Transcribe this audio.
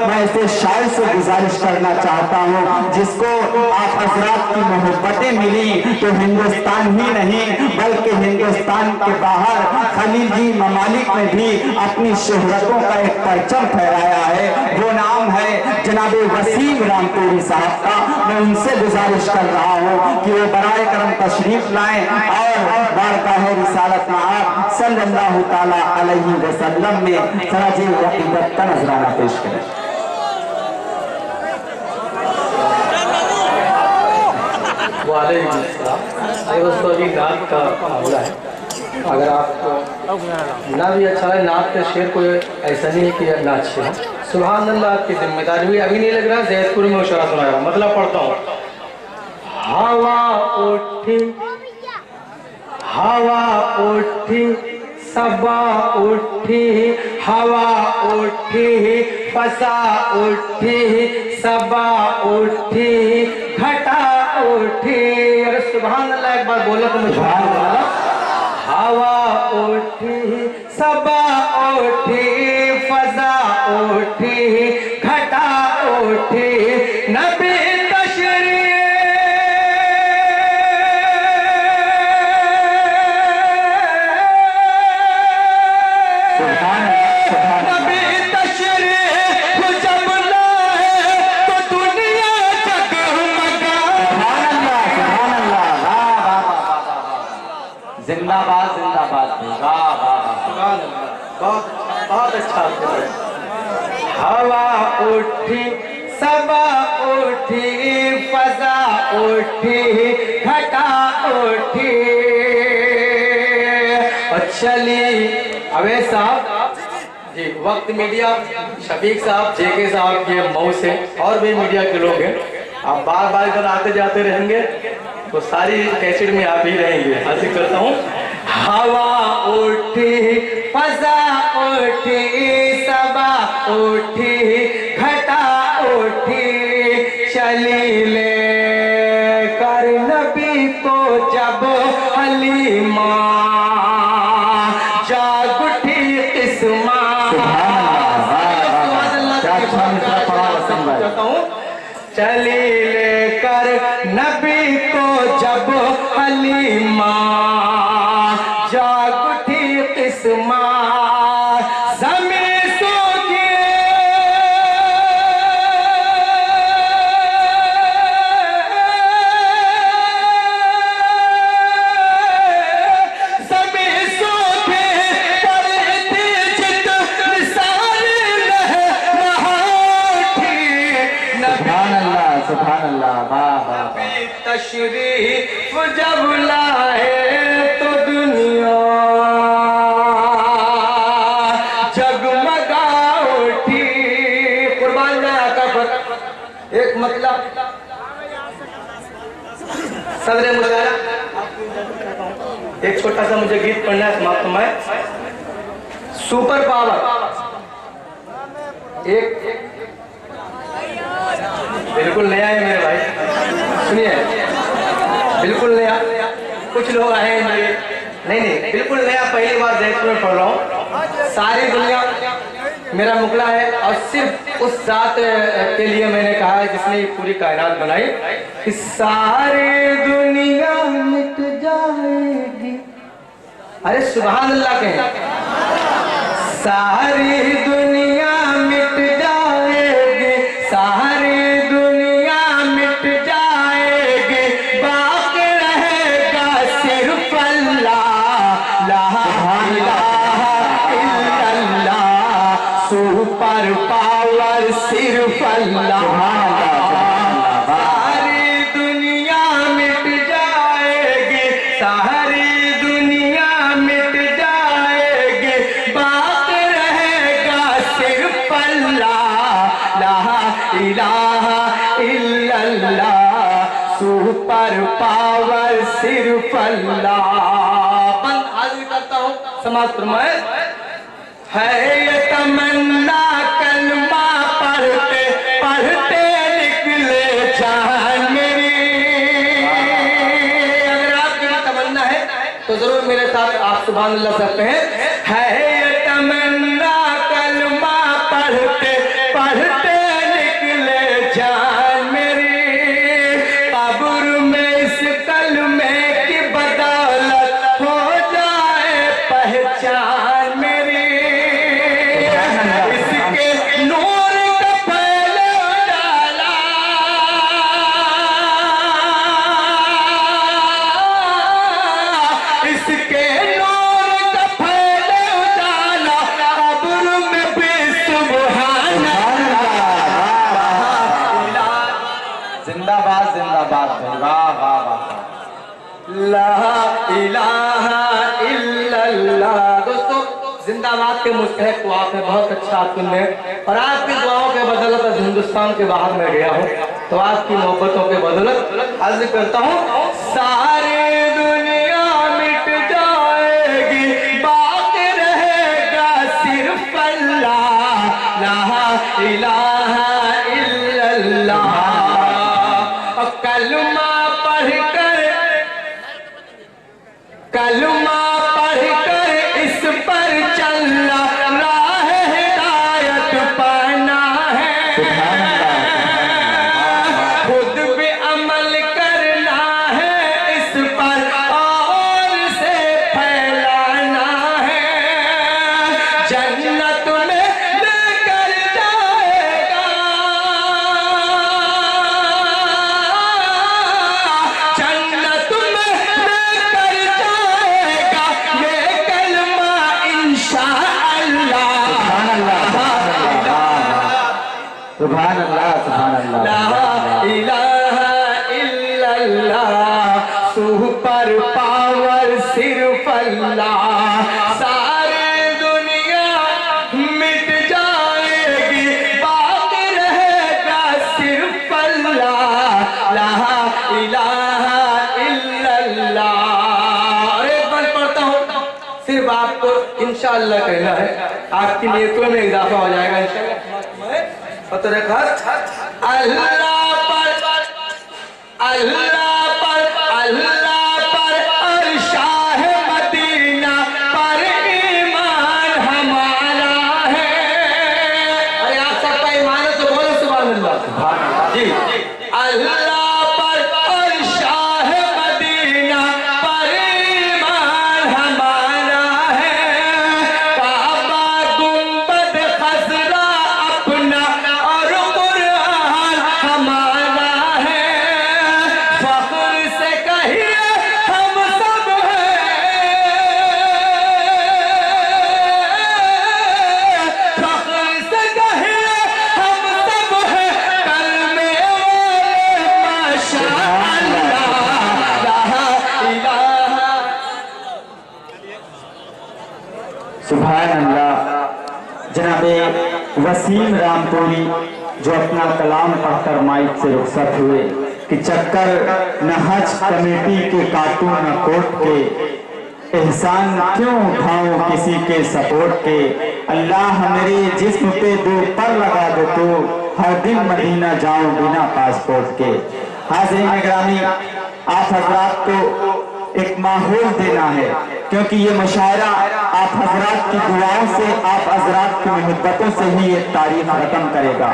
मैं ऐसे शायर से गुजारिश करना चाहता हूँ जिसको आप हजरात की मोहब्बतें मिली तो हिंदुस्तान ही नहीं बल्कि हिंदुस्तान के बाहर खलीजी ममालिक में भी अपनी शोहरतों का एक परचम फहराया है। वो नाम है जनाबे वसीम रामपुरी साहब का। मैं उनसे गुजारिश कर रहा हूँ कि वो बराए करम तशरीफ लाएं और बारगाह रिसालत में आप सल्लल्लाहु ताला अलैहि वसल्लम में सराजे अकीदत का नजराना पेश करें। दोस्तों अभी नात का मामला है, अगर आपको ना भी अच्छा है नात के शेर को ऐसा नहीं है कि ना अच्छे हो। सुभान अल्लाह की जिम्मेदारी भी अभी नहीं लग रहा। जैदपुर में उशारा सुना रहा, मतलब पढ़ता हूँ। हवा उठी हवा उठी सबा उठी हवा उठी फसा उठी सबा उठी घटा उठी। अरे सुभान अल्लाह एक बार बोला तो मुझे हवा उठी सबा उठी फजा उठी घटा उठी नबी जिंदाबाद जिंदाबाद। बहुत बहुत अच्छा। हवा उठी सबा उठी फजा उठी घटा उठी। और चली अवैध साहब जी, वक्त मीडिया शफीक साहब जेके साहब के मऊ से और भी मीडिया के लोग हैं। आप बार बार इधर आते जाते रहेंगे तो सारी कैसेट में आप ही रहेंगे। हासिल करता हूँ। हवा उठी फजा उठी सबा उठी घटा उठी चली ले कर नबी को जब हलीमा जाग उठी किस्मा। चली लेकर नबी को जब हलीमा जाग उठी किस्मा। ज़मीं सूखी ज़मीं सूखी करती जित निसारी सुभान अल्लाह सुभान अल्लाह। वाह वाह। तशरीफ जब लाए तो दुनिया जगमगा उठी। कुर्बान जाए आका पर। एक मतलब सदर मुशारा एक छोटा सा मुझे गीत पढ़ना है, समाप्त मैं सुपर पावर। एक बिल्कुल नया है मेरे भाई, सुनिए बिल्कुल नया। कुछ लोग आए हैं मेरे, नहीं बिल्कुल नया, पहली बार जयपुर में पढ़ रहा हूँ। सारी दुनिया मेरा मुकला है और सिर्फ उस जात के लिए मैंने कहा है जिसने ये पूरी कायनात बनाई कि सारी दुनिया मिट जाएगी। अरे सुभान अल्लाह कहें। सारी दुनिया मिट जाएगी, सारी दुनिया मिट जाएगी, बाकी रहेगा सिर्फ अल्लाह ला इलाहा इल्लल्लाह। सुपर पावर सिर्फ अल्लाह। सारी दुनिया मिट जाएगी, सारी दुनिया मिट जाएगी, बाकी रहेगा सिर्फ अल्लाह ला इलाहा इल्लल्लाह। सुपर पावर सिर्फ अल्लाह। बंद हाजिर करता हूँ, समाज फरमाए। है ये तमन्ना कलमा पढ़ते पढ़ते निकले जान मेरी। अगर आपकी तमन्ना है तो जरूर मेरे साथ आप सुभान अल्लाह सकते हैं। है ये तमन्ना कलमा पढ़ते पढ़ते ला इलाहा इल्लल्लाह। दोस्तों, जिंदाबाद के मुस्तहक को आपने बहुत अच्छा सुने, और आपकी दुआओं के बदौलत हिंदुस्तान के बाहर में गया हूँ, तो आपकी मोहब्बतों के बदौलत अर्ज करता हूँ, सारी दुनिया मिट जाएगी, बाकी रहेगा सिर्फ अल्लाह, ला इलाहा इल्लल्लाह। कलमा पढ़कर इस पर चलना, राह हिदायत पाना है, खुद भी अमल करना है इस पर, और से फैलाना है, जन्नत में लेकर जाएगा, जन्नत में लेकर जाएगा ये कलमा इंशाअल्लाह। सुभान अल्लाह, सुभान अल्लाह। ला इलाहा इल्लल्लाह, सुपर पावर सिर्फ अल्लाह, सारी दुनिया मिट जाएगी, बाकी रहेगा सिर्फ अल्लाह, ला इलाहा इल्लल्लाह। और एक बार पढ़ता हूँ, सिर्फ आपको इंशाअल्लाह कहना है, आपकी नियतों में इजाफा हो जाएगा इंशाअल्लाह। तो देखा, अल्लाह पर अल्लाह पर अल्लाह पर और शाह मदीना पर ईमान हमारा है। अरे आप सबका ईमान है तो बोलो सुभान अल्लाह। जी, अल्लाह पर और शाह मदीना पर ईमान हमारा है, काबा गुंबद खजरा अपना और कुरान हमारा है, फख्र से कहिए हम सब हैं, फख्र से कहिए हम सब हैं, कलमे वाले माशाअल्लाह, ला इलाहा। सुभान अल्लाह। जनाबे वसीम रामपुरी जो अपना कलाम पढ़कर माइक से रुखसत हुए कि चक्कर न हज कमेटी के काटूं न कोट के, एहसान क्यों उठाऊं किसी के सपोर्ट के, अल्लाह मेरे जिस्म पे दो पर लगा दो तो हर दिन मदीना जाऊं बिना पासपोर्ट के। हाज़रीन गिरामी, आप हजरात को एक माहौल देना है, क्योंकि ये मुशायरा आप हजरात की दुआओं से, आप हजरात की मोहब्बतों से ही ये तारीख खत्म करेगा।